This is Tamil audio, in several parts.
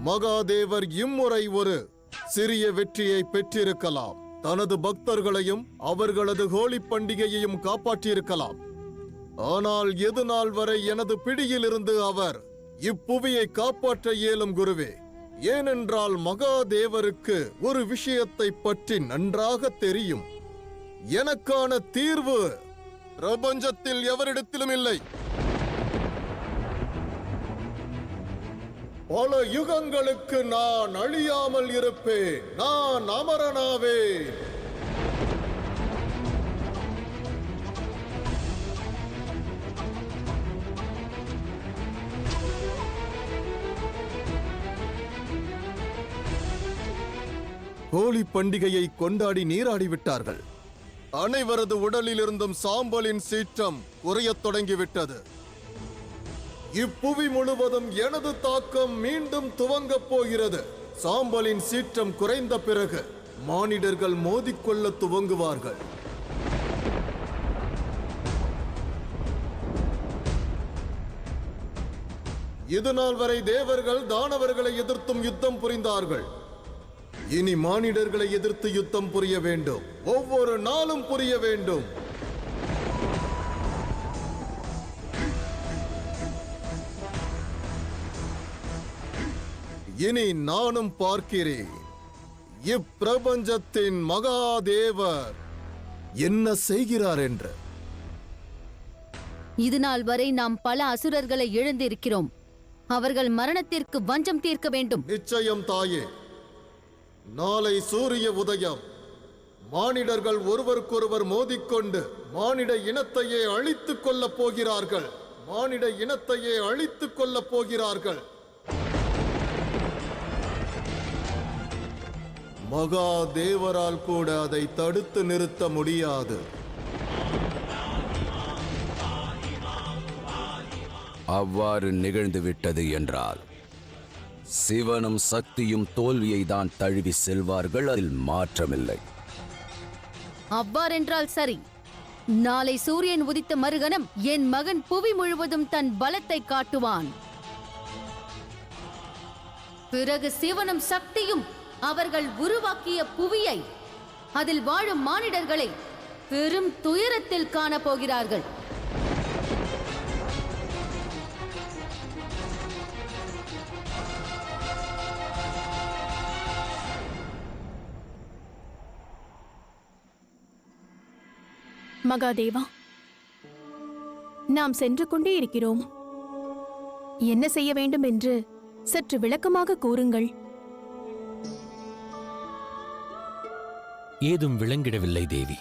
மகாதேவர் இம்முறை ஒரு சிறிய வெற்றியை பெற்றிருக்கலாம். தனது பக்தர்களையும் அவர்களது ஹோலி பண்டிகையையும் காப்பாற்றியிருக்கலாம். ஆனால் எது நாள் வரை எனது பிடியிலிருந்து அவர் இப்புவியை காப்பாற்ற இயலும் குருவே. ஏனென்றால் மகாதேவருக்கு ஒரு விஷயத்தை பற்றி நன்றாக தெரியும். எனக்கான தீர்வு பிரபஞ்சத்தில் எவரிடத்திலும் இல்லை. பல யுகங்களுக்கு நான் அழியாமல் இருப்பேன். நான் அமரனாவே. ஹோலி பண்டிகையை கொண்டாடி நீராடிவிட்டார்கள். அனைவரது உடலில் இருந்தும் சாம்பலின் சீற்றம் குறையத் தொடங்கிவிட்டது. இப்புவி முழுவதும் எனது தாக்கம் மீண்டும் துவங்கப் போகிறது. சாம்பலின் சீற்றம் குறைந்த பிறகு மானிடர்கள் மோதிக்கொள்ள துவங்குவார்கள். இதுநாள் வரை தேவர்கள் தானவர்களை எதிர்த்தும் யுத்தம் புரிந்தார்கள். இனி மானிடர்களை எதிர்த்து யுத்தம் புரிய வேண்டும். ஒவ்வொரு நாளும் புரிய வேண்டும். இனி நானும் பார்க்கிறேன் இப்பிரபஞ்சத்தின் மகாதேவர் என்ன செய்கிறார் என்று. இது நாள் வரை நாம் பல அசுரர்களை இழந்திருக்கிறோம். அவர்கள் மரணத்திற்கு வஞ்சம் தீர்க்க வேண்டும். நிச்சயம் தாயே. நாளை சூரிய உதயம். மானிடர்கள் ஒருவருக்கொருவர் மோதிக்கொண்டு மானிட இனத்தையே அழித்துக் கொள்ளப் போகிறார்கள். மானிட இனத்தையே அழித்துக் கொள்ளப் போகிறார்கள். மகாதேவரால் கூட அதை தடுத்து நிறுத்த முடியாது. அவ்வாறு நிகழ்ந்துவிட்டது என்றால் சிவனும் சக்தியும் தோல்வியை தான் தழுவி செல்வார்கள். அதில் மாற்றமில்லை. அவ்வாறென்றால் சரி. நாளை சூரியன் உதித்த மறுகணம் என் மகன் புவி முழுவதும் தன் பலத்தை காட்டுவான். பிறகு சிவனும் சக்தியும் அவர்கள் உருவாக்கிய புவியை, அதில் வாழும் மானிடர்களை பெரும் துயரத்தில் காணப்போகிறார்கள். மகாதேவா, நாம் சென்று கொண்டே இருக்கிறோம். என்ன செய்ய வேண்டும் என்று சற்று விளக்கமாக கூறுங்கள். ஏதும் விளங்கிடவில்லை தேவி.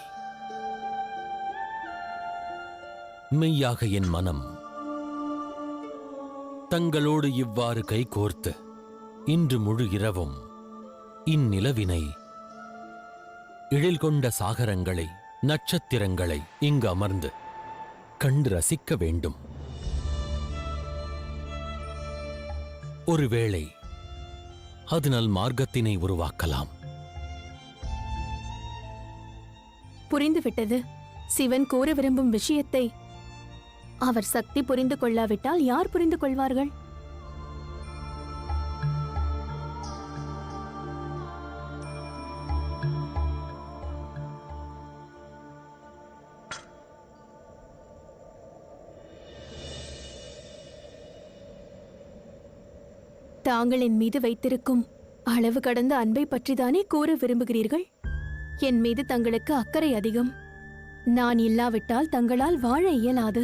மெய்யாக என் மனம் தங்களோடு இவ்வாறு கைகோர்த்து இன்று முழு இரவும் இந்நிலவினை, எழில் கொண்ட சாகரங்களை, நட்சத்திரங்களை இங்கு அமர்ந்து கண்டு ரசிக்க வேண்டும். ஒருவேளை அதனால் மார்க்கத்தினை உருவாக்கலாம். புரிந்துவிட்டது. சிவன் கூற விரும்பும் விஷயத்தை அவர் சக்தி புரிந்து கொள்ளாவிட்டால் யார் புரிந்து கொள்வார்கள்? தாங்கள் என் மீது வைத்திருக்கும் அளவு கடந்த அன்பை பற்றிதானே கூற விரும்புகிறீர்கள்? என் மீது தங்களுக்கு அக்கறை அதிகம். நான் இல்லாவிட்டால் தங்களால் வாழ இயலாது.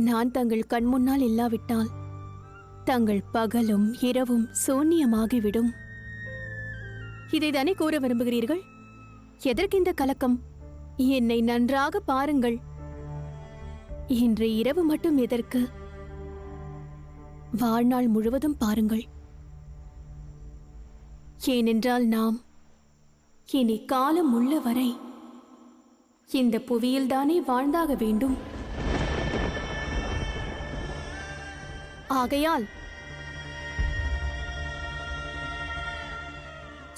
நான் தங்கள் கண்முன்னால் இல்லாவிட்டால் தங்கள் பகலும் இரவும் சூன்யமாகிவிடும். இதைதானே கூற விரும்புகிறீர்கள்? எதற்கிந்த கலக்கம்? என்னை நன்றாக பாருங்கள். இன்று இரவு மட்டும் எதற்கு? வாழ்நாள் முழுவதும் பாருங்கள். ஏனென்றால் நாம் இனி காலம் உள்ள வரை இந்த புவியில்தானே வாழ்ந்தாக வேண்டும். ஆகையால்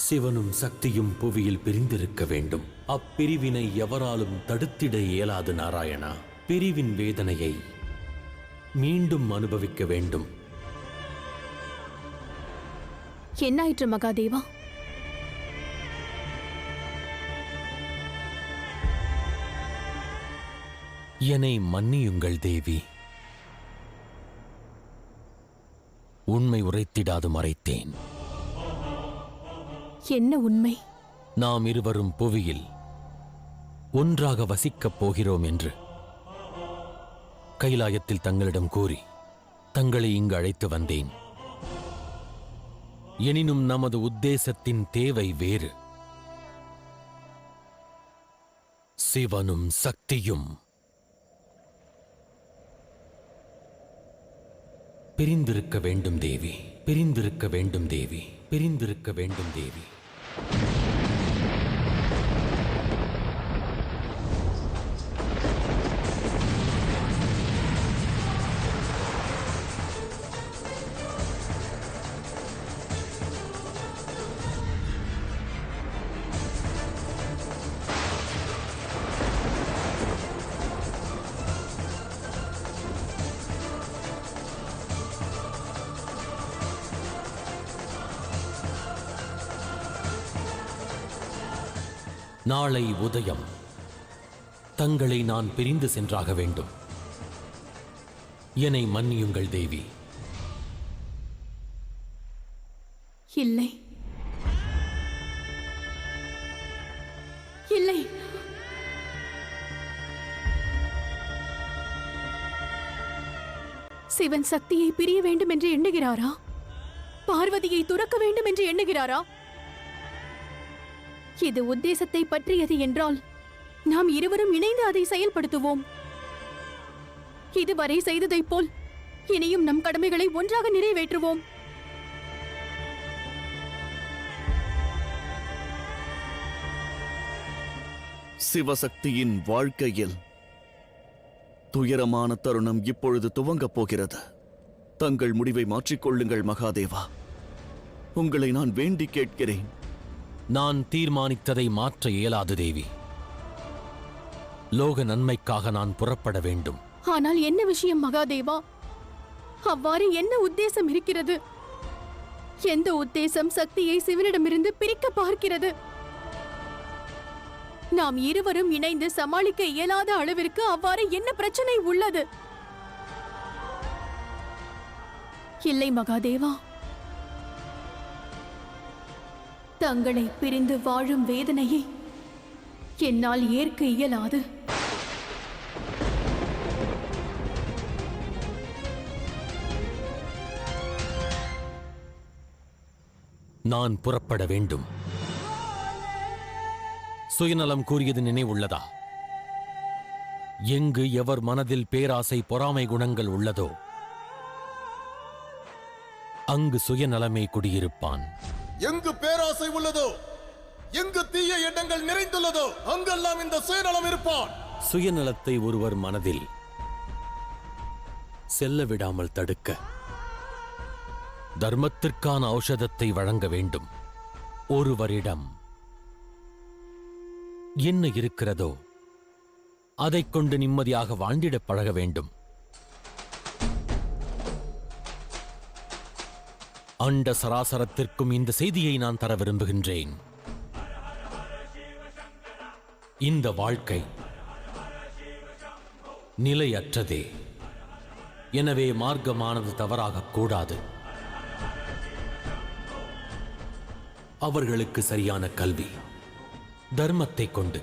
சிவனும் சக்தியும் புவியில் பிரிந்திருக்க வேண்டும். அப்பிரிவினை எவராலும் தடுத்திட இயலாது நாராயணா. பிரிவின் வேதனையை மீண்டும் அனுபவிக்க வேண்டும். என்னாயிற்று மகாதேவா? என்னை மன்னியுங்கள் தேவி. உண்மை உரைத்திடாது மறைத்தேன். என்ன உண்மை? நாம் இருவரும் புவியில் ஒன்றாக வசிக்கப் போகிறோம் என்று கைலாயத்தில் தங்களிடம் கூறி தங்களை இங்கு அழைத்து வந்தேன். எனினும் நமது உத்தேசத்தின் தேவை வேறு. சிவனும் சக்தியும் பிரிந்திருக்க வேண்டும் தேவி, பிரிந்திருக்க வேண்டும் தேவி, பிரிந்திருக்க வேண்டும் தேவி. நாளை உதயம் தங்களை நான் பிரிந்து சென்றாக வேண்டும். என்னை மன்னியுங்கள் தேவி. இல்லை, இல்லை. சிவன் சக்தியை பிரிய வேண்டும் என்று எண்ணுகிறாரா? பார்வதியை துறக்க வேண்டும் என்று எண்ணுகிறாரா? இது உத்தேசத்தை பற்றியது என்றால் நாம் இருவரும் இணைந்து அதை செயல்படுத்துவோம். இதுவரை செய்ததைப் போல் இனியும் நம் கடமைகளை ஒன்றாக நிறைவேற்றுவோம். சிவசக்தியின் வாழ்க்கையில் துயரமான தருணம் இப்பொழுது துவங்கப் போகிறது. தங்கள் முடிவை மாற்றிக்கொள்ளுங்கள் மகாதேவா. உங்களை நான் வேண்டி கேட்கிறேன். நான் தீர்மானித்ததை மாற்ற இயலாது தேவி. லோக நன்மைக்காக நான் புறப்பட வேண்டும். ஆனால் என்ன விஷயம் மகாதேவா? அவ்வாறு என்ன உத்தேசம் இருக்கிறது? எந்த உத்தேசம் சக்தியை சிவனிடமிருந்து பிரிக்க பார்க்கிறது? நாம் இருவரும் இணைந்து சமாளிக்க இயலாத அளவிற்கு அவ்வாறு என்ன பிரச்சனை உள்ளது? இல்லை மகாதேவா, தங்களை பிரிந்து வாழும் வேதனையை என்னால் ஏற்க இயலாது. நான் புறப்பட வேண்டும். சுயநலம் கூறியது நினைவுள்ளதா? எங்கு எவர் மனதில் பேராசை பொறாமை குணங்கள் உள்ளதோ அங்கு சுயநலமே குடியிருப்பான். எங்கு பேராசை உள்ளதோ, எங்கு தீய எண்ணங்கள் நிறைந்துள்ளதோ அங்கெல்லாம் இந்த சுயநலம் இருப்பான். சுயநலத்தை ஒருவர் மனதில் செல்ல விடாமல் தடுக்க தர்மத்திற்கான ஔஷதத்தை வழங்க வேண்டும். ஒருவரிடம் என்ன இருக்கிறதோ அதைக் கொண்டு நிம்மதியாக வாழ்ந்திடப் பழக வேண்டும். அண்ட சராசரத்திற்கும் இந்த செய்தியை நான் தர விரும்புகின்றேன். இந்த வாழ்க்கை நிலையற்றதே. எனவே மார்க்கமானது தவறாகக் கூடாது. அவர்களுக்கு சரியான கல்வி, தர்மத்தை கொண்டு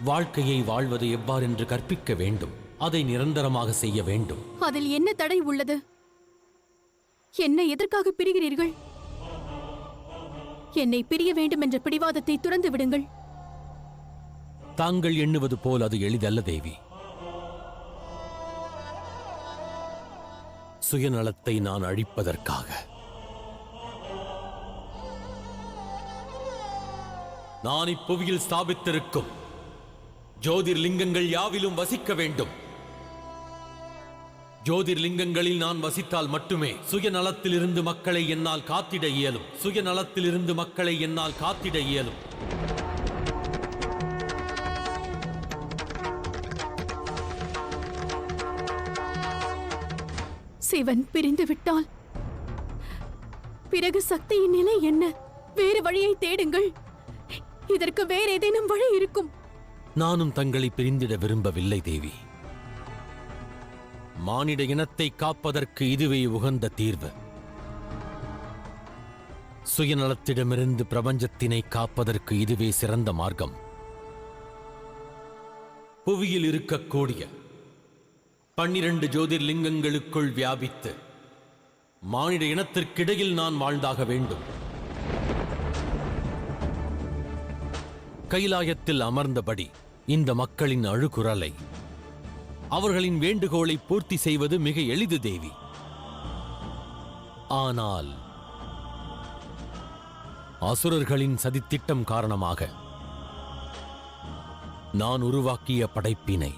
வாழ்க்கையை வாழ்வது எவ்வாறென்று கற்பிக்க வேண்டும். அதை நிரந்தரமாக செய்ய வேண்டும். அதில் என்ன தடை உள்ளது? என்னை எதற்காக பிரிகிறீர்கள்? என்னை பிரிய வேண்டும் என்ற பிடிவாதத்தை துறந்து விடுங்கள். தாங்கள் எண்ணுவது போல் அது எளிதல்ல தேவி. சுயநலத்தை நான் அழிப்பதற்காக நான் இப்புவியில் ஸ்தாபித்திருக்கும் ஜோதிர்லிங்கங்கள் யாவிலும் வசிக்க வேண்டும். ஜோதிர்லிங்கங்களில் நான் வசித்தால் மட்டுமே சுயநலத்திலிருந்து மக்களை என்னால் காத்திட இயலும். சுயநலத்திலிருந்து மக்களை என்னால் காத்திட இயலும். சிவன் பிரிந்து விட்டால் பிறகு சக்தியின் நிலை என்ன? வேறு வழியை தேடுங்கள். இதற்கு வேற ஏதேனும் வழி இருக்கும். நானும் தங்களை பிரிந்திட விரும்பவில்லை தேவி. மானிட இனத்தை காப்பதற்கு இதுவே உகந்த தீர்வு. சுயநலத்திடமிருந்து பிரபஞ்சத்தினை காப்பதற்கு இதுவே சிறந்த மார்க்கம். புவியில் இருக்கக்கூடிய 12 ஜோதிர்லிங்கங்களுக்குள் வியாபித்து மானிட இனத்திற்கிடையில் நான் வாழ்ந்தாக வேண்டும். கைலாயத்தில் அமர்ந்தபடி இந்த மக்களின் அழுகுரலை, அவர்களின் வேண்டுகோளை பூர்த்தி செய்வது மிக எளிது தேவி. ஆனால் அசுரர்களின் சதித்திட்டம் காரணமாக நான் உருவாக்கிய படைப்பினை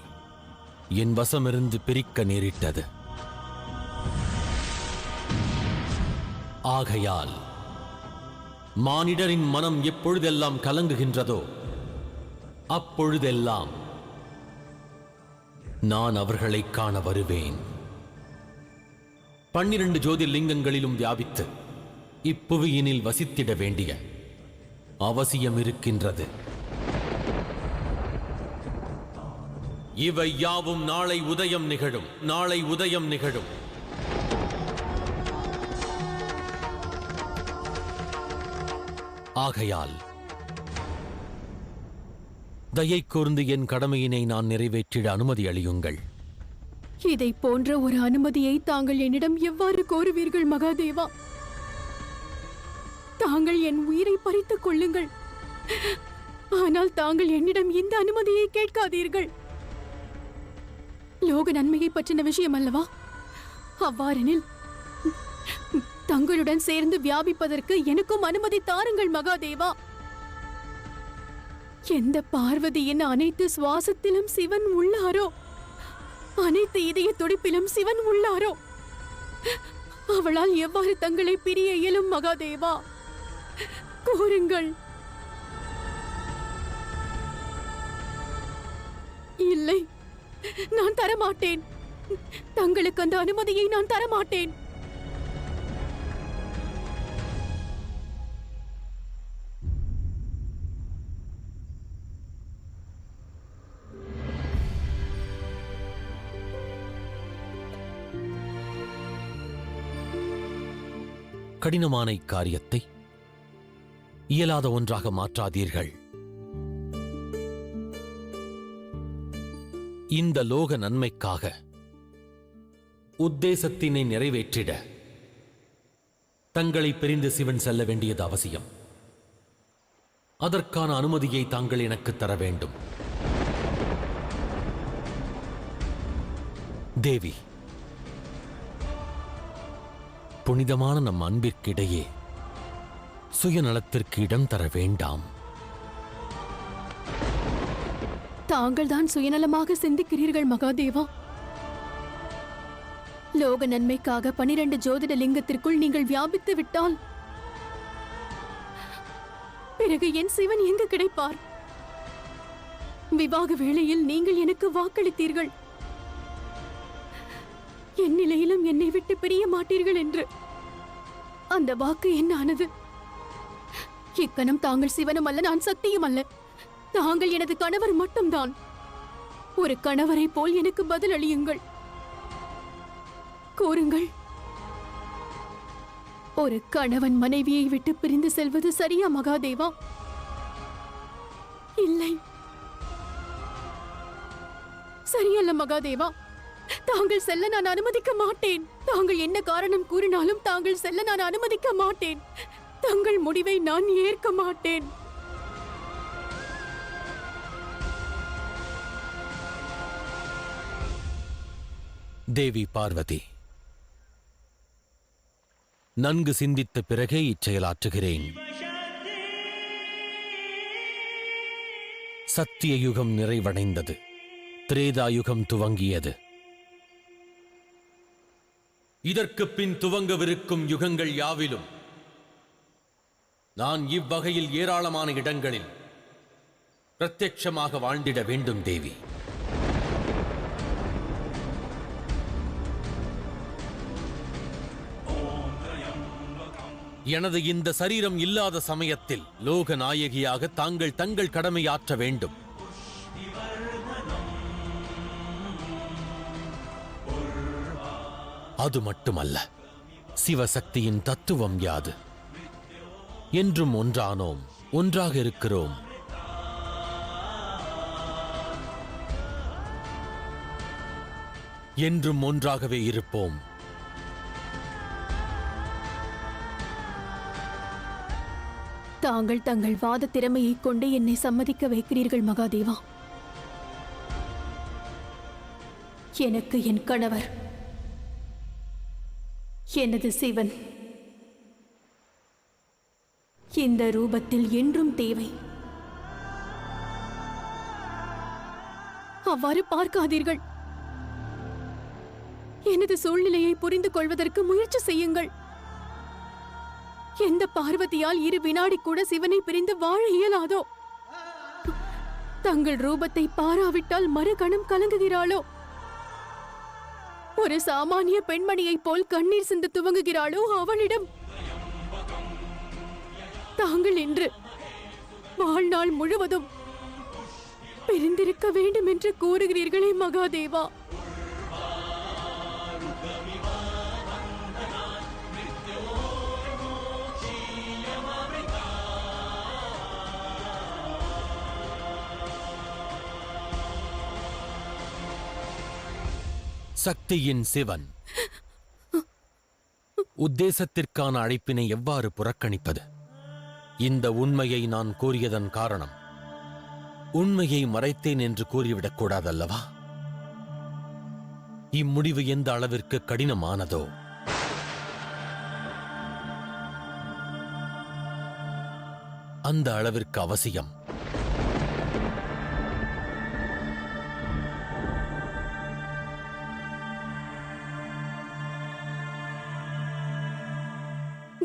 என் வசமிருந்து பிரிக்க நேரிட்டது. ஆகையால் மானிடரின் மனம் எப்பொழுதெல்லாம் கலங்குகின்றதோ அப்பொழுதெல்லாம் நான் அவர்களை காண வருவேன். 12 ஜோதிர்லிங்கங்களிலும் வியாபித்து இப்புவியினில் வசித்திட வேண்டிய அவசியம் இருக்கின்றது. இவை யாவும் நாளை உதயம் நிகழும். நாளை உதயம் நிகழும். ஆகையால் தயை கூர்ந்து என் கடமையினை நான் நிறைவேற்றிட அனுமதி அளியுங்கள். இதை போன்ற ஒரு அனுமதியை தாங்கள் என்னிடம் எவ்வாறு கோருவீர்கள் மகாதேவா? தாங்கள் என் உயிரை பறித்துக் கொள்ளுங்கள். ஆனால் தாங்கள் என்னிடம் இந்த அனுமதியை கேட்காதீர்கள். லோக நன்மையை பற்றின விஷயம் அல்லவா? அவ்வாறெனில் தங்களுடன் சேர்ந்து வியாபிப்பதற்கு எனக்கும் அனுமதி தாருங்கள் மகாதேவா. எந்த பார்வதியின் அனைத்து சுவாசத்திலும் சிவன் உள்ளாரோ, அனைத்து இதய துடிப்பிலும் சிவன் உள்ளாரோ, அவளால் எவ்வாறு தங்களை பிரிய இயலும் மகாதேவா? கூறுங்கள். இல்லை, நான் தரமாட்டேன். தங்களுக்கு அந்த அனுமதியை நான் தரமாட்டேன். கடினமான இக்காரியத்தை இயலாத ஒன்றாக மாற்றாதீர்கள். இந்த லோக நன்மைக்காக உத்தேசத்தினை நிறைவேற்றிட தங்களை பிரிந்து சிவன் செல்ல வேண்டியது அவசியம். அதற்கான அனுமதியை தாங்கள் எனக்கு தர வேண்டும். தேவி, புனிதமான நம் அன்பிற்கிடையே சுயநலத்திற்கு இடம் தர வேண்டாம். தாங்கள் தான் சுயநலமாக சிந்திக்கிறீர்கள் மகாதேவா. லோக நன்மைக்காக 12 ஜோதிட லிங்கத்திற்குள் நீங்கள் வியாபித்து விட்டால் பிறகு என் சிவன் எங்கு கிடைப்பார்? விவாக வேளையில் நீங்கள் எனக்கு வாக்களித்தீர்கள், என் நிலையிலும் என்னை விட்டு பிரிய மாட்டீர்கள் என்று. அந்த வாக்கு என்ன ஆனது? இக்கணம் தாங்கள் சிவனும் அல்ல, நான் சக்தியும் அல்ல. தாங்கள் எனது கணவர் மட்டும்தான். ஒரு கணவரை போல் எனக்கு பதில் அளியுங்கள். கூறுங்கள், ஒரு கணவன் மனைவியை விட்டு பிரிந்து செல்வது சரியா மகாதேவா? இல்லை, சரியல்ல மகாதேவா. தாங்கள் செல்ல நான் அனுமதிக்க மாட்டேன். தாங்கள் என்ன காரணம் கூறினாலும் தாங்கள் செல்ல நான் அனுமதிக்க மாட்டேன். தங்கள் முடிவை நான் ஏற்க மாட்டேன். தேவி பார்வதி, நன்கு சிந்தித்த பிறகே இச்செயலாற்றுகிறேன். சத்திய யுகம் நிறைவடைந்தது. திரேதாயுகம் துவங்கியது. இதற்கு பின் துவங்கவிருக்கும் யுகங்கள் யாவிலும் நான் இவ்வகையில் ஏராளமான இடங்களில் பிரத்யட்சமாக வாழ்ந்திட வேண்டும் தேவி. எனது இந்த சரீரம் இல்லாத சமயத்தில் லோக நாயகியாக தாங்கள் தங்கள் கடமை ஆற்ற வேண்டும். அது மட்டுமல்ல, சிவசக்தியின் தத்துவம் யாது? என்றும் ஒன்றானோம், ஒன்றாக இருக்கிறோம். என்றும் ஒன்றாகவே இருப்போம். தாங்கள் தங்கள் வாத திறமையைக் கொண்டு என்னை சம்மதிக்க வைக்கிறீர்கள் மகாதேவா. எனக்கு என் கணவர், எனது சிவன் இந்த ரூபத்தில் என்றும் தேவை. அவ்வாறு பார்க்காதீர்கள். எனது சூழ்நிலையை புரிந்து கொள்வதற்கு முயற்சி செய்யுங்கள். எந்த பார்வதியால் 2 வினாடி கூட சிவனை பிரிந்து வாழ இயலாதோ, தங்கள் ரூபத்தை பாராவிட்டால் மறுகணம் கலங்குகிறாளோ, ஒரு சாமானிய பெண்மணியைப் போல் கண்ணீர் சிந்த துவங்குகிறாளோ, அவளிடம் தாங்கள் இன்று வாழ்நாள் முழுவதும் பிரிந்திருக்க வேண்டும் என்று கூறுகிறீர்களே மகாதேவா. சக்தியின் சிவன் உத்தேசத்திற்கான அழைப்பினை எவ்வாறு புறக்கணிப்பது? இந்த உண்மையை நான் கூறியதன் காரணம் உண்மையை மறைத்தேன் என்று கூறிவிடக் கூடாதல்லவா? இம்முடிவு எந்த அளவிற்கு கடினமானதோ அந்த அளவிற்கு அவசியம்.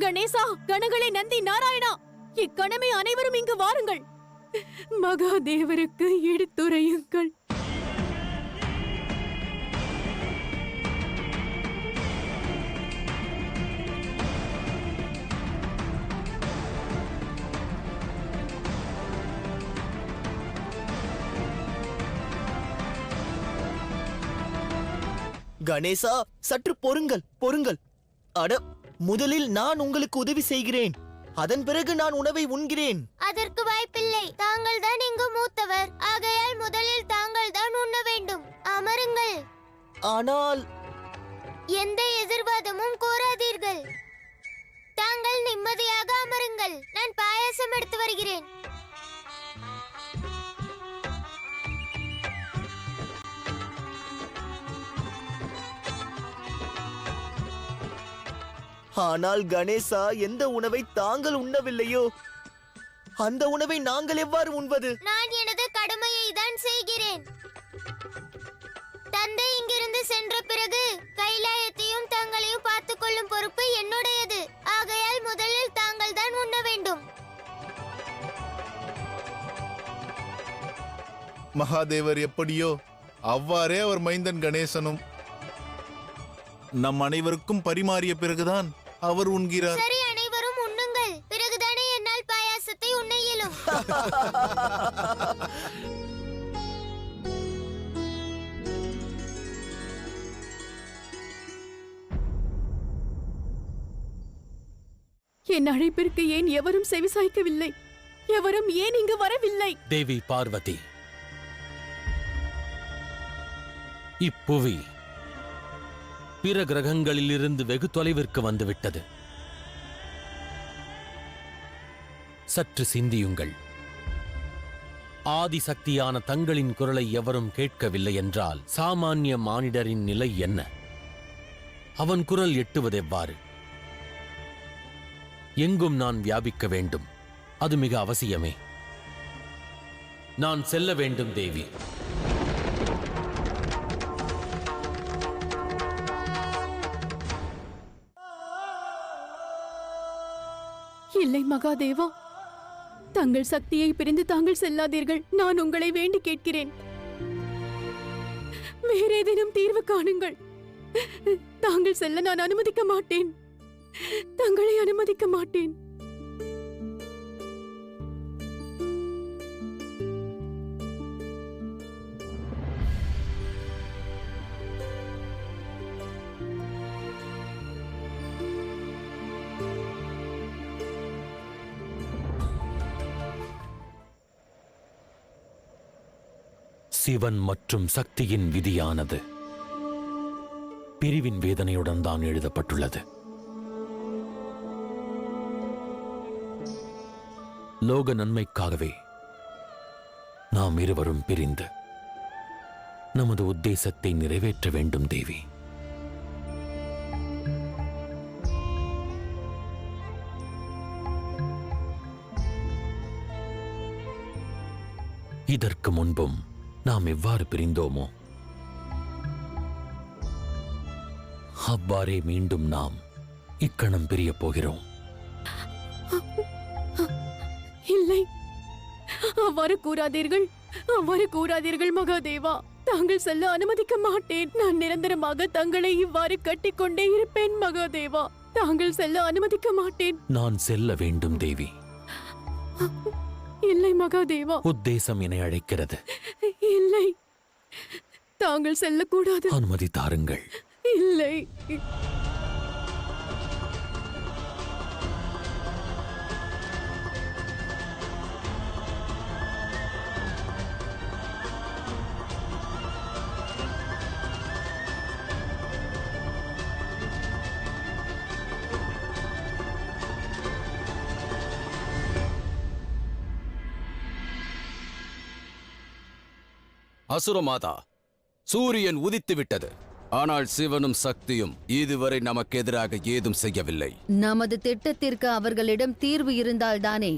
கணேசா, கணங்களே, நந்தி, நாராயணா, இக்கணமே அனைவரும் இங்கு வாருங்கள். மகாதேவருக்கு எடுத்துரையுங்கள். கணேசா, சற்று பொறுங்கள், பொறுங்கள். அட, முதலில் நான் உங்களுக்கு உதவி செய்கிறேன். அதன் பிறகு நான் உணவை உண்கிறேன். அதற்கு வாய்ப்பில்லை. தாங்கள் தான் இங்கு மூத்தவர். ஆகையால் முதலில் தாங்கள் தான் உண்ண வேண்டும். அமருங்கள். ஆனால் எந்த எதிர்வாதமும் கோராதீர்கள். தாங்கள் நிம்மதியாக அமருங்கள். நான் பாயாசம் எடுத்து வருகிறேன். ஆனால் கணேசா, எந்த உணவை தாங்கள் உண்ணவில்லையோ அந்த உணவை நாங்கள் எவ்வாறு உண்பது? நான் எனது கடமையை தான் செய்கிறேன். தந்தை இங்கிருந்து சென்ற பிறகு கைலாயத்தையும் தங்களையும் பார்த்துக் கொள்ளும் பொறுப்பு என்னுடையது. ஆகையால் முதலில் தாங்கள் தான் உண்ண வேண்டும். மகாதேவர் எப்படியோ அவ்வாறே அவர் மைந்தன் கணேசனும் நம் அனைவருக்கும் பரிமாறிய பிறகுதான் அவர் உண்கிறார். சரி, அனைவரும் உண்ணுங்கள். பிறகுதானே என்னால் பாயாசத்தை உண்ண இயலும். என் அழைப்பிற்கு ஏன் எவரும் செவிசாய்க்கவில்லை? எவரும் ஏன் இங்கு வரவில்லை? தேவி பார்வதி, இப்புவி பிற கிரகங்களிலிருந்து வெகு தொலைவிற்கு வந்துவிட்டது. சற்று சிந்தியுங்கள். ஆதிசக்தியான தங்களின் குரலை எவரும் கேட்கவில்லை என்றால் சாமானிய மானிடரின் நிலை என்ன? அவன் குரல் எட்டுவதெவ்வாறு? எங்கும் நான் வியாபிக்க வேண்டும். அது மிக அவசியமே. நான் செல்ல வேண்டும் தேவி. இல்லை மகாதேவா, தங்கள் சக்தியை பிரிந்து தாங்கள் செல்லாதீர்கள். நான் உங்களை வேண்டி கேட்கிறேன். வேறேதேனும் தீர்வு காணுங்கள். தாங்கள் செல்ல நான் அனுமதிக்க மாட்டேன். தங்களை அனுமதிக்க மாட்டேன். சிவன் மற்றும் சக்தியின் விதியானது பிரிவின் வேதனையுடன் தான் எழுதப்பட்டுள்ளது. லோக நன்மைக்காகவே நாம் இருவரும் பிரிந்து நமது உத்தேசத்தை நிறைவேற்ற வேண்டும் தேவி. இதற்கு முன்பும் நாம் எவ்வாறு பிரிந்தோமோ அவ்வாறே மீண்டும் நாம் இக்கணம் பிரியப் போகிறோம். இல்லை, அவ்வாறு கூறாதீர்கள், அவ்வாறு கூறாதீர்கள் மகாதேவா. தாங்கள் செல்ல அனுமதிக்க மாட்டேன். நான் நிரந்தரமாக தங்களை இவ்வாறு கட்டிக்கொண்டே இருப்பேன் மகாதேவா. தாங்கள் செல்ல அனுமதிக்க மாட்டேன். நான் செல்ல வேண்டும் தேவி. இல்லை மகாதேவா. உத்தேசம் என்னை அழைக்கிறது. இல்லை, தாங்கள் செல்லக்கூடாது. அனுமதி தாருங்கள். இல்லை. அசுரமாதா, சூரியன் உதித்து விட்டது. ஆனால் சிவனும் சக்தியும் இதுவரை நமக்கு எதிராக ஏதும் செய்யவில்லை. நமது திட்டத்திற்கு அவர்களிடம் தீர்வு இருந்தால்தானே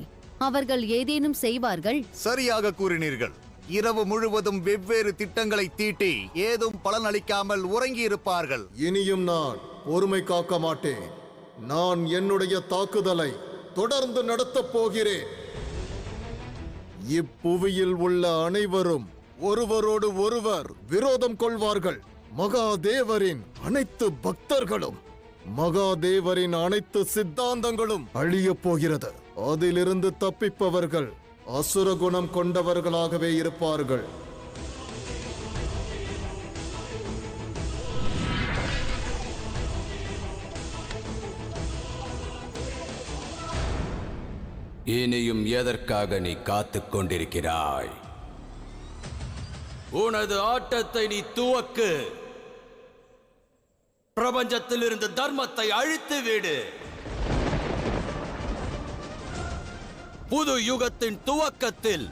அவர்கள் ஏதேனும் செய்வார்கள். சரியாக கூறினீர்கள். இரவு முழுவதும் வெவ்வேறு திட்டங்களை தீட்டி ஏதும் பலனளிக்காமல் உறங்கி இருப்பார்கள். இனியும் நான் பொறுமை காக்க மாட்டேன். நான் என்னுடைய தாக்குதலை தொடர்ந்து நடத்தப் போகிறேன். இப்புவியில் உள்ள அனைவரும் ஒருவரோடு ஒருவர் விரோதம் கொள்வார்கள். மகாதேவரின் அனைத்து பக்தர்களும், மகாதேவரின் அனைத்து சித்தாந்தங்களும் அழியப் போகிறது. அதிலிருந்து தப்பிப்பவர்கள் அசுர குணம் கொண்டவர்களாகவே இருப்பார்கள். இனியும் எதற்காக நீ காத்துக் கொண்டிருக்கிறாய்? உனது ஆட்டத்தை நீ துவக்கு. பிரபஞ்சத்தில் இருந்து தர்மத்தை அழித்து விடு. புது யுகத்தின் துவக்கத்தில்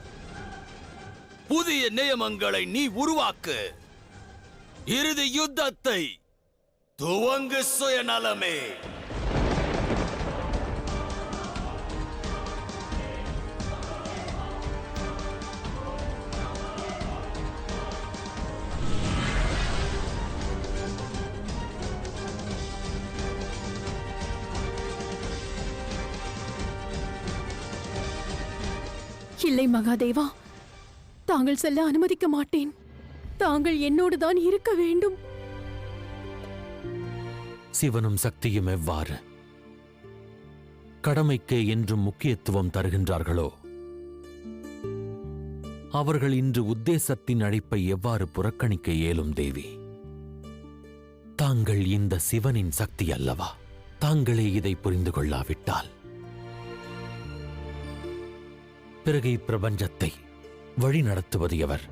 புதிய நியமங்களை நீ உருவாக்கு. இறுதி யுத்தத்தை துவங்கு சுயநலமே. இல்லை மகாதேவா, தாங்கள் செல்ல அனுமதிக்க மாட்டேன். தாங்கள் என்னோடுதான் இருக்க வேண்டும். சிவனும் சக்தியும் எவ்வாறு கடமைக்கு என்றும் முக்கியத்துவம் தருகின்றார்களோ அவர்கள் இன்று உத்தேசத்தின் அழைப்பை எவ்வாறு புறக்கணிக்க இயலும் தேவி? தாங்கள் இந்த சிவனின் சக்தி அல்லவா? தாங்களே இதை புரிந்து கொள்ளாவிட்டால் பிறகு இப்பிரபஞ்சத்தை வழி நடத்துவது எவர்?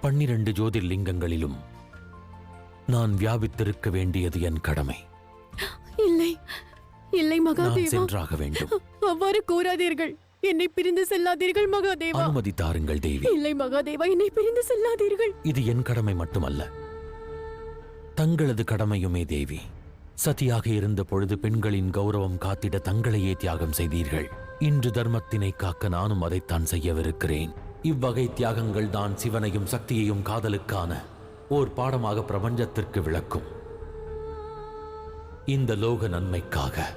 12 ஜோதிர்லிங்கங்களிலும் நான் வியாபித்திருக்க வேண்டியது என் கடமை. இல்லை, இல்லை நான் மகாதேவா, சென்றாக வேண்டும். அவ்வாறு கூறாதீர்கள். என்னை பிரிந்து செல்லாதீர்கள் மகாதேவா. அனுமதி தாருங்கள் தேவி. இல்லை மகாதேவா, என்னை பிரிந்து செல்லாதீர்கள். இது என் கடமை மட்டுமல்ல, தங்களது கடமையுமே தேவி. சதியாக இருந்த பொழுது பெண்களின் கௌரவம் காத்திட தங்களையே தியாகம் செய்தீர்கள். இன்று தர்மத்தினை காக்க நானும் அதைத்தான் செய்யவிருக்கிறேன். இவ்வகை தியாகங்கள் தான் சிவனையும் சக்தியையும் காதலுக்கான ஓர் பாடமாக பிரபஞ்சத்திற்கு விளக்கும். இந்த லோக நன்மைக்காக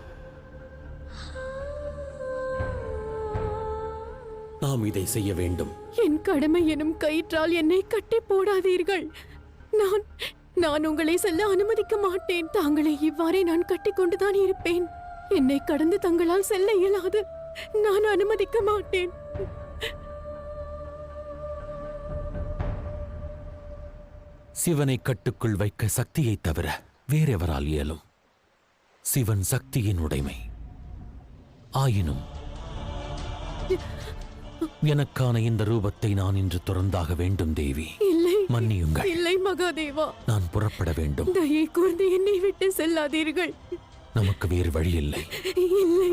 நாம் இதை செய்ய வேண்டும். என் கடமை எனும் கயிற்றால் என்னை கட்டி போடாதீர்கள். நான் உங்களை செல்ல அனுமதிக்க மாட்டேன். தாங்களை இவ்வாறே நான் கட்டிக்கொண்டுதான் இருப்பேன். என்னை கடந்து தங்களால் செல்ல இயலாது. நான் அனுமதிக்க மாட்டேன். சிவனை கட்டுக்குள் வைக்க சக்தியை தவிர வேறெவரால் இயலும்? சிவன் சக்தியின் உடைமை. ஆயினும் எனக்கான இந்த ரூபத்தை நான் இன்று துறந்தாக வேண்டும் தேவி. இல்லை, மன்னியுங்கள். இல்லை மகாதேவா, நான் புறப்பட வேண்டும். தயை கூர்ந்து என்னை விட்டு செல்லாதீர்கள். நமக்கு வேறு வழி இல்லை. இல்லை.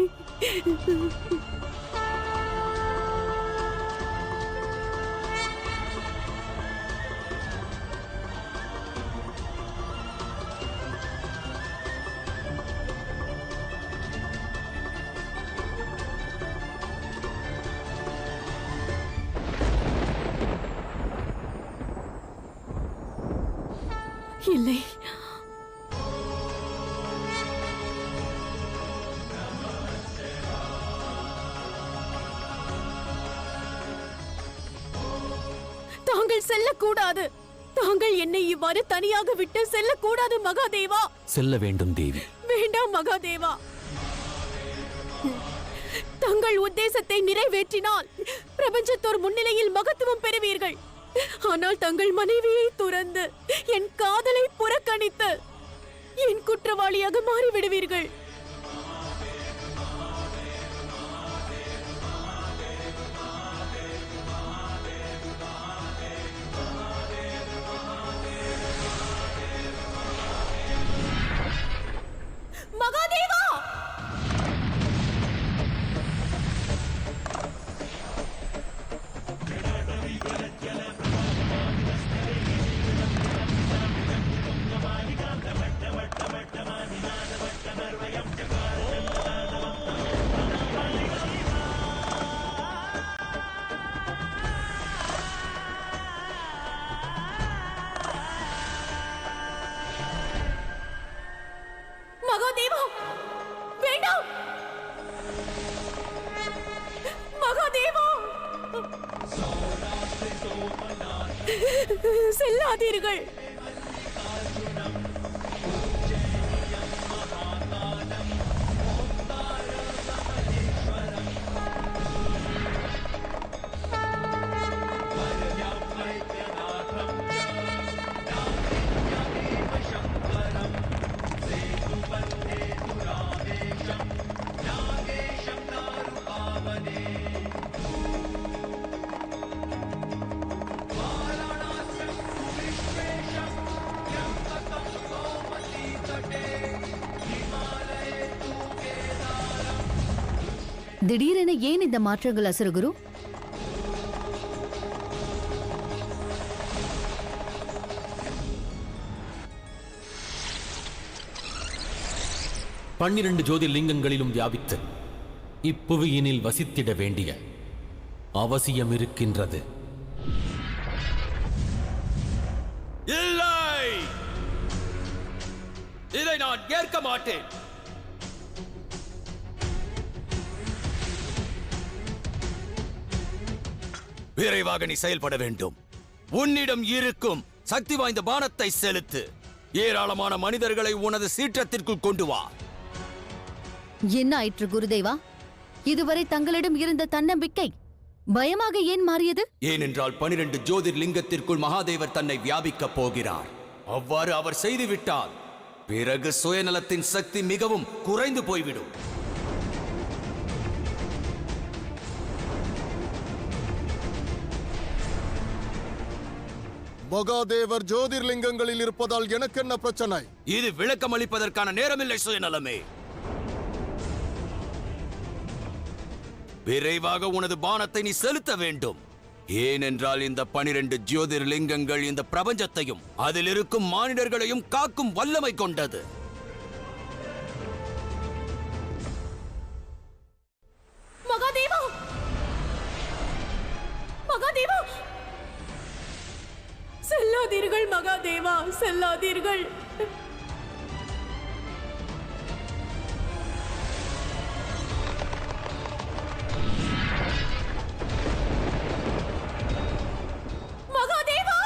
இல்லை. தாங்கள் செல்லக்கூடாது. தாங்கள் என்னை இவ்வாறு தனியாக விட்டு செல்லக்கூடாது மகாதேவா. செல்ல வேண்டும் தேவி. வேண்டாம் மகாதேவா. தங்கள் உத்தேசத்தை நிறைவேற்றினால் பிரபஞ்சத்தோர் முன்னிலையில் மகத்துவம் பெறுவீர்கள். ஆனால் தங்கள் மனைவியை துறந்து என் காதலை புறக்கணித்து என் குற்றவாளியாக மாறிவிடுவீர்கள். மகாதேவா! மகாதேவா, வேண்டாம். மகாதேவா, செல்லாதீர்கள். திடீரென ஏன் இந்த மாற்றங்கள் அசுரகுரு? பன்னிரண்டு ஜோதிர்லிங்கங்களிலும் வியாபித்து இப்புவியினில் வசித்திட வேண்டிய அவசியம் இருக்கின்றது. இல்லை, இதை நான் ஏற்க மாட்டேன். விரைவாக நீ செயல்பட வேண்டும். உன்னிடம் இருக்கும் சக்தி வாய்ந்த பானத்தை செலுத்து. ஏராளமான மனிதர்களை உனது சீற்றத்திற்குள் கொண்டு வா. என்ன ஆயிற்று குருதேவா? இதுவரை தங்களிடம் இருந்த தன்னம்பிக்கை பயமாக ஏன் மாறியது? ஏனென்றால் 12 ஜோதிர்லிங்கத்திற்குள் மகாதேவர் தன்னை வியாபிக்கப் போகிறார். அவ்வாறு அவர் செய்துவிட்டால் பிறகு சுயநலத்தின் சக்தி மிகவும் குறைந்து போய்விடும். மகாதேவர் ஜோதிர்லிங்கங்களில் இருப்பதால் எனக்கு என்ன பிரச்சனை? இது விளக்கம் அளிப்பதற்கான நேரமில்லை சுயநலமே. விரைவாக உனது பானத்தை நீ செலுத்த வேண்டும். ஏனென்றால் இந்த 12 ஜோதிர்லிங்கங்கள் இந்த பிரபஞ்சத்தையும் அதில் இருக்கும் மானிடர்களையும் காக்கும் வல்லமை கொண்டது. மகாதேவா! மகாதேவா! செல்லாதீர்கள் மகாதேவா, செல்லாதீர்கள். மகாதேவா!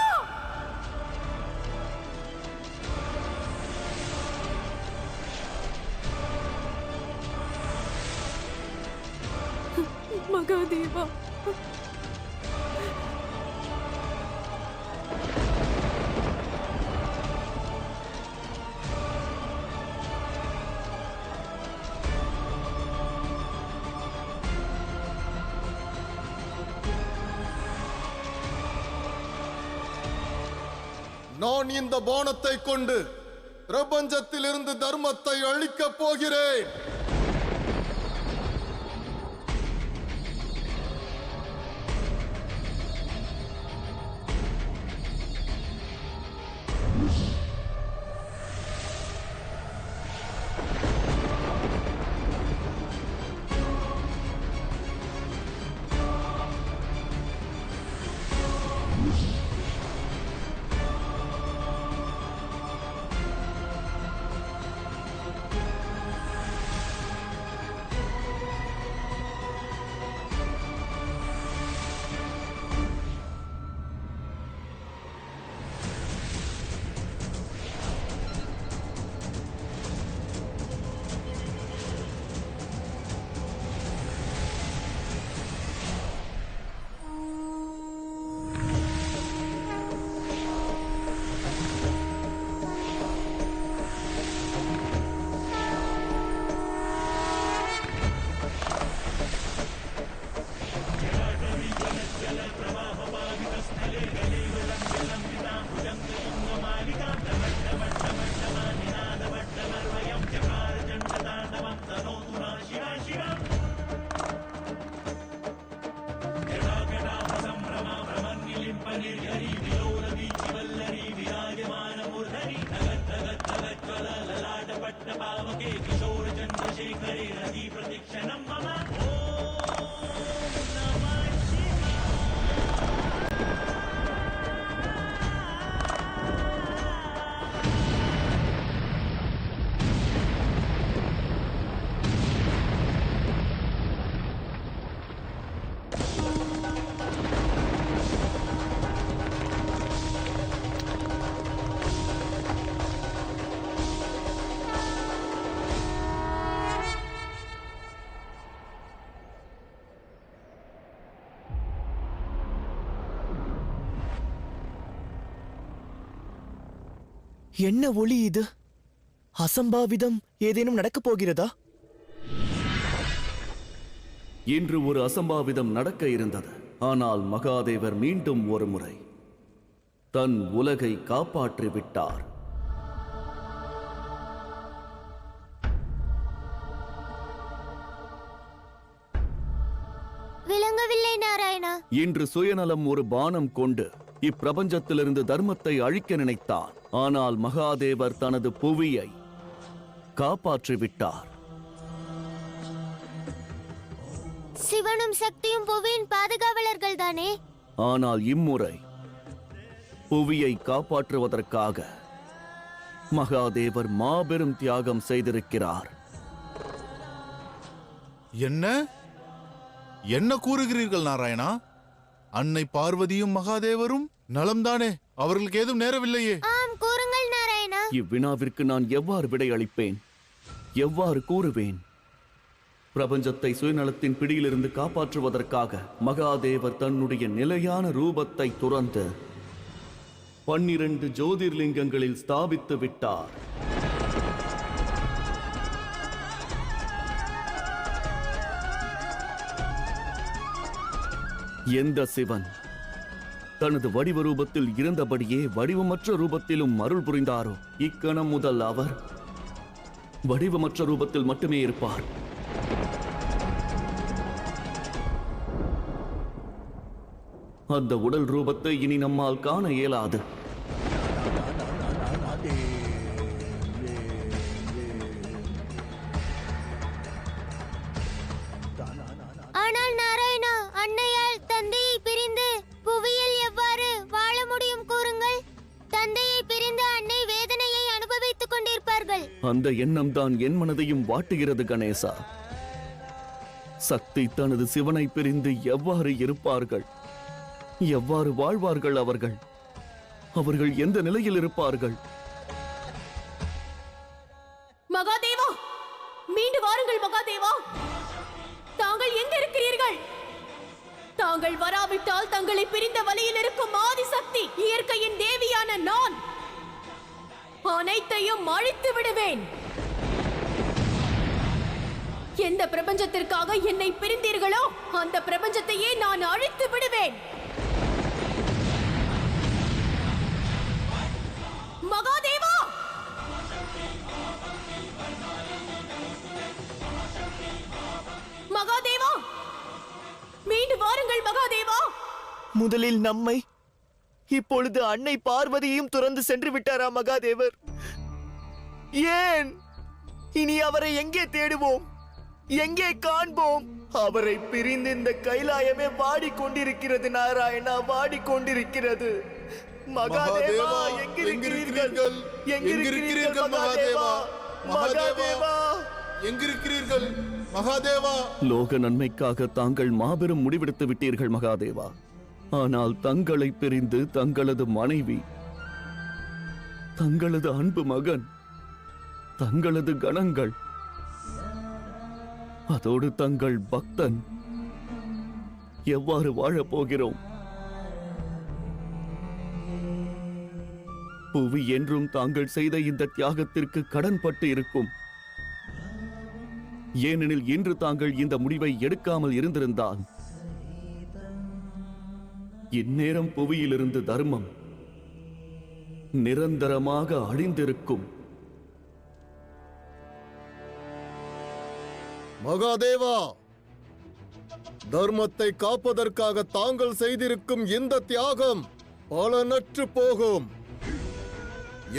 நான் இந்த பானத்தை கொண்டு பிரபஞ்சத்திலிருந்து தர்மத்தை அழிக்கப் போகிறேன். என்ன ஒளி இது? அசம்பாவிதம் ஏதேனும் நடக்கப் போகிறதா? இன்று ஒரு அசம்பாவிதம் நடக்க இருந்தது. ஆனால் மகாதேவர் மீண்டும் ஒரு முறை தன் உலகை காப்பாற்றி விட்டார். விளங்கவில்லை நாராயணா. இன்று சுயநலம் ஒரு பானம் கொண்டு இப்பிரபஞ்சத்திலிருந்து தர்மத்தை அழிக்க நினைத்தான். ஆனால் மகாதேவர் தனது புவியை காப்பாற்றி விட்டார். சிவனும் சக்தியும் புவியின் பாதுகாவலர்கள் தானே? ஆனால் இம்முறை புவியை காப்பாற்றுவதற்காக மகாதேவர் மாபெரும் தியாகம் செய்திருக்கிறார். என்ன என்ன கூறுகிறீர்கள் நாராயணா? அன்னை பார்வதியும் மகாதேவரும் நலம்தானே? அவர்களுக்கு ஏதும் நேரவில்லையே? ஆம், கூறுங்கள் நாராயணா. இவ்வினாவிற்கு நான் எவ்வாறு விடையளிப்பேன்? எவ்வாறு கூறுவேன்? பிரபஞ்சத்தை சுயநலத்தின் பிடியிலிருந்து காப்பாற்றுவதற்காக மகாதேவர் தன்னுடைய நிலையான ரூபத்தை துறந்து 12 ஜோதிர்லிங்கங்களில் ஸ்தாபித்து விட்டார். எந்த சிவன் தனது வடிவ ரூபத்தில் இருந்தபடியே வடிவமற்ற ரூபத்திலும் அருள் புரிந்தாரோ, இக்கணம் முதல் அவர் வடிவமற்ற ரூபத்தில் மட்டுமே இருப்பார். அந்த உடல் ரூபத்தை இனி நம்மால் காண இயலாது. ஆனால் நாராயணா, அன்னையால் தந்தையை பிரிந்து புவியில் எவ்வாறு வாழ முடியும் கூறுங்கள்? தந்தையை பிரிந்து அன்னை வேதனையை அனுபவித்துக் கொண்டிருப்பார்கள். அந்த எண்ணம் தான் என் மனதையும் வாட்டுகிறது கணேசா. சக்தி தனது சிவனை பிரிந்து எவ்வாறு இருப்பார்கள்? எவ்வாறு வாழ்வார்கள்? அவர்கள் எந்த நிலையில் இருப்பார்கள்? மகாதேவா, மீண்டு வாருங்கள் மகாதேவா. தாங்கள் எங்க இருக்கிறீர்கள்? தாங்கள் வராவிட்டால் தங்களை பிரிந்த வழியில் இருக்கும் ஆதிசக்தி, இயற்கையின் தேவியான நான் அனைத்தையும் அழித்து விடுவேன். எந்த பிரபஞ்சத்திற்காக என்னை பிரிந்தீர்களோ அந்த பிரபஞ்சத்தையே நான் அழித்து விடுவேன். முதலில் நம்மை, இப்பொழுது அன்னை பார்வதியையும் துறந்து சென்று விட்டாரா மகாதேவர்? ஏன்? இனி அவரை எங்கே தேடுவோம், எங்கே காண்போம்? அவரை பிரிந்து இந்த கைலாயமே வாடிக்கொண்டிருக்கிறது நாராயணா, வாடிக்கொண்டிருக்கிறது. மகாதேவா, எங்கிருக்கிறீர்கள்? எங்கிருக்கிறீர்கள் மகாதேவா? மகாதேவா, எங்கிருக்கிறீர்கள் மகாதேவா? லோக நன்மைக்காக தாங்கள் மாபெரும் முடிவெடுத்து விட்டீர்கள் மகாதேவா. ஆனால் தங்களை பிரிந்து தங்களது மனைவி, தங்களது அன்பு மகன், தங்களது கணங்கள், அதோடு தங்கள் பக்தன் எவ்வாறு வாழப் போகிறோம்? புவி என்றும் தாங்கள் செய்த இந்த தியாகத்திற்கு கடன்பட்டு இருக்கும். ஏனெனில் இன்று தாங்கள் இந்த முடிவை எடுக்காமல் இருந்திருந்தால் இந்நேரம் புவியிலிருந்து தர்மம் நிரந்தரமாக அழிந்திருக்கும். மகாதேவா, தர்மத்தை காப்பதற்காக தாங்கள் செய்திருக்கும் இந்த தியாகம் பலனற்று போகும்.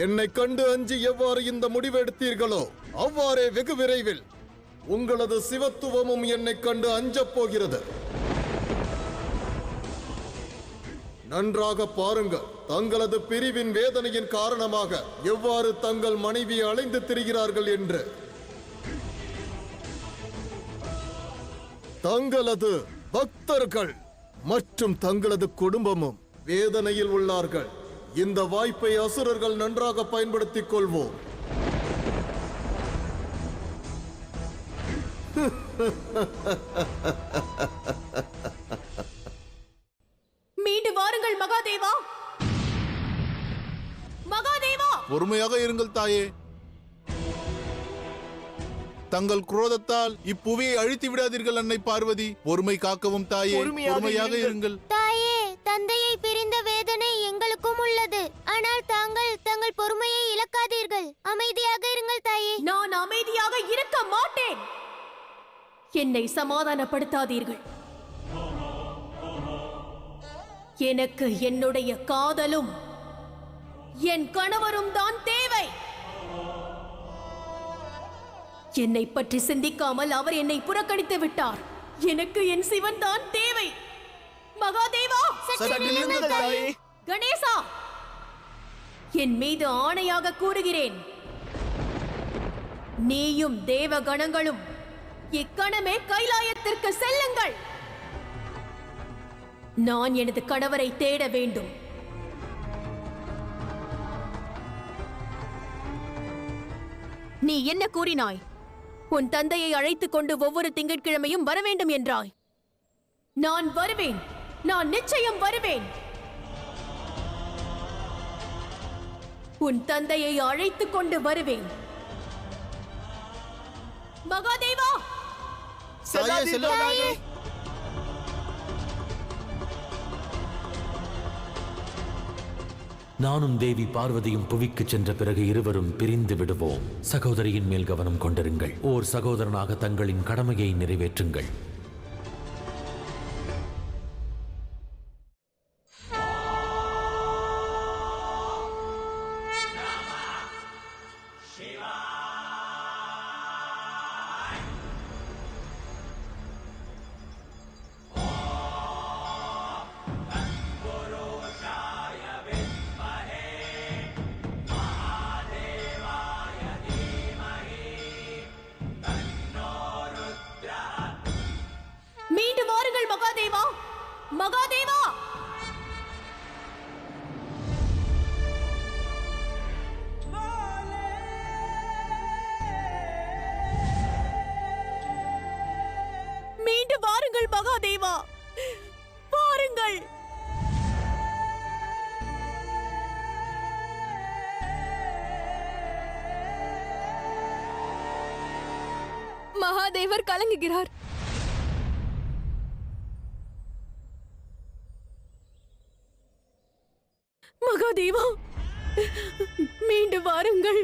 என்னை கண்டு அஞ்சி எவ்வாறு இந்த முடிவெடுத்தீர்களோ அவ்வாறே வெகு விரைவில் உங்களது சிவத்துவமும் என்னை கண்டு அஞ்சப் போகிறது. நன்றாக பாருங்கள், தங்களது பிரிவின் வேதனையின் காரணமாக எவ்வாறு தங்கள் மனைவியை அலைந்து திரிகிறார்கள் என்று. தங்களது பக்தர்கள் மற்றும் தங்களது குடும்பமும் வேதனையில் உள்ளார்கள். இந்த வாய்ப்பை அசுரர்கள் நன்றாக பயன்படுத்திக் கொள்வோம். மீண்டு வாருங்கள் மகாதேவா. மகாதேவா, பொறுமையாக இருங்கள் தாயே. தங்கள் குரோதத்தால் இப்புவியை அழித்து விடாதீர்கள் அன்னை பார்வதி. பொறுமை காக்கவும் தாயே, பொறுமையாக இருங்கள். தாயே, தந்தையை பிரிந்த வேதனை எங்களுக்கும் உள்ளது. ஆனால் தங்கள் பொறுமையை இழக்காதீர்கள். அமைதியாக இருங்கள் தாயே. நான் அமைதியாக இருக்க மாட்டேன். என்னை சமாதானப்படுத்தாதீர்கள். எனக்கு என்னுடைய காதலும் என் கணவரும் தான் தேவை. என்னை பற்றி சிந்திக்காமல் அவர் என்னை புறக்கணித்து விட்டார். எனக்கு என் சிவன் தான் தேவை. மகாதேவா, கணேசா, என் மீது ஆணையாக கூறுகிறேன், நீயும் தேவ கணங்களும் இக்கணமே கைலாயத்திற்கு செல்லுங்கள். நான் எனது கணவரை தேட வேண்டும். நீ என்ன கூறினாய்? உன் தந்தையை அழைத்துக் கொண்டு ஒவ்வொரு திங்கட்கிழமையும் வர வேண்டும் என்றாய். நான் வருவேன். நான் நிச்சயம் வருவேன். உன் தந்தையை அழைத்துக் கொண்டு வருவேன். மகாதேவா, நானும் தேவி பார்வதியும் புவிக்கு சென்ற பிறகு இருவரும் பிரிந்து விடுவோம். சகோதரியின் மேல் கவனம் கொண்டிருங்கள். ஓர் சகோதரனாக தங்களின் கடமையை நிறைவேற்றுங்கள். மீண்டு வாருங்கள் மகாதேவா. மகாதேவா, மீண்டு வாருங்கள் மகாதேவா, வாருங்கள். மகாதேவர் கலங்குகிறார். மகாதேவா, மீண்டு வாருங்கள்.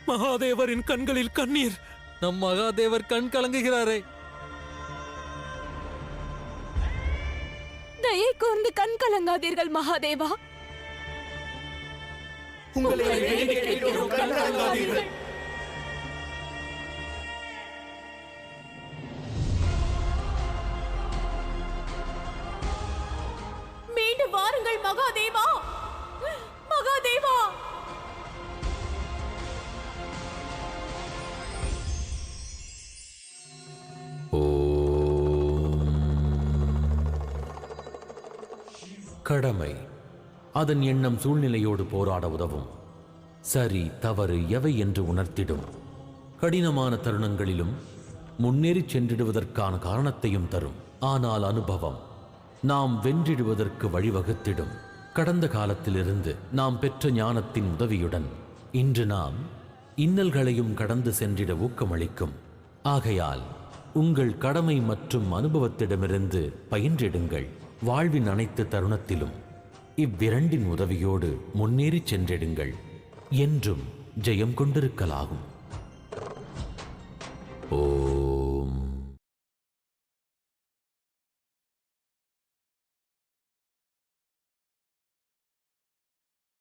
மகாதேவரின் கண்களில் கண்ணீர். நம் மகாதேவர் கண் கலங்குகிறாரே. தொடர்ந்து கண் கலங்காதீர்கள் மகாதேவா. உங்களை வேண்டிக் கேட்கிறோம், கலங்காதீர்கள். மீண்டும் வாருங்கள் மகாதேவா, மகாதேவா. கடமை அதன் எண்ணம் சூழ்நிலையோடு போராட உதவும். சரி தவறு எவை என்று உணர்த்திடும். கடினமான தருணங்களிலும் முன்னேறிச் சென்றிடுவதற்கான காரணத்தையும் தரும். ஆனால் அனுபவம் நாம் வென்றிடுவதற்கு வழிவகுத்திடும். கடந்த காலத்திலிருந்து நாம் பெற்ற ஞானத்தின் உதவியுடன் இன்று நாம் இன்னல்களையும் கடந்து சென்றிட ஊக்கமளிக்கும். ஆகையால் உங்கள் கடமை மற்றும் அனுபவத்திடமிருந்து பயின்றிடுங்கள். வாழ்வின் அனைத்து தருணத்திலும் இவ்விரண்டின் உதவியோடு முன்னேறிச் சென்றிடுங்கள். என்றும் ஜெயம் கொண்டிருக்கலாகும். ஓ